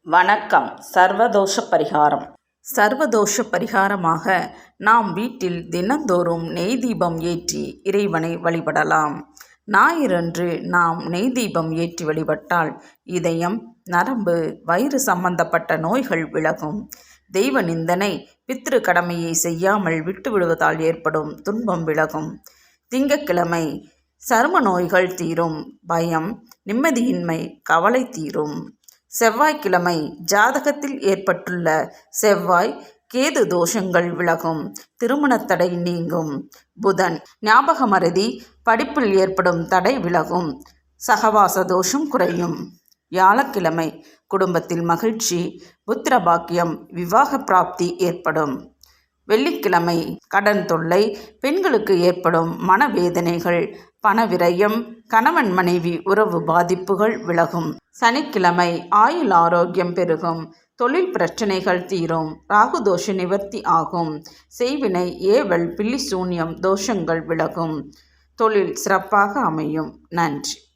வணக்கம். சர்வதோஷ பரிகாரம். சர்வதோஷ பரிகாரமாக நாம் வீட்டில் தினந்தோறும் நெய் தீபம் ஏற்றி இறைவனை வழிபடலாம். ஞாயிறன்று நாம் நெய் தீபம் ஏற்றி வழிபட்டால் இதயம், நரம்பு, வயிறு சம்பந்தப்பட்ட நோய்கள் விலகும். தெய்வ நிந்தனை, பித்ரு கடமையை செய்யாமல் விட்டுவிடுவதால் ஏற்படும் துன்பம் விலகும். திங்கட்கிழமை சரும நோய்கள் தீரும். பயம், நிம்மதியின்மை, கவலை தீரும். செவ்வாய்க்கிழமை ஜாதகத்தில் ஏற்பட்டுள்ள செவ்வாய் கேது தோஷங்கள் விலகும். திருமணத்தடை நீங்கும். புதன் ஞாபக மறதி, படிப்பில் ஏற்படும் தடை விலகும். சகவாச தோஷம் குறையும். வியாழக்கிழமை குடும்பத்தில் மகிழ்ச்சி, புத்திர பாக்கியம், விவாக பிராப்தி ஏற்படும். வெள்ளிக்கிழமை கடன் தொல்லை, பெண்களுக்கு ஏற்படும் மனவேதனைகள், பணவிரயம், கணவன் மனைவி உறவு பாதிப்புகள் விலகும். சனிக்கிழமை ஆயுள் ஆரோக்கியம் பெருகும். தொழில் பிரச்சனைகள் தீரும். ராகு தோஷ நிவர்த்தி ஆகும். செய்வினை, ஏவல், பில்லி சூன்யம் தோஷங்கள் விலகும். தொழில் சிறப்பாக அமையும். நன்றி.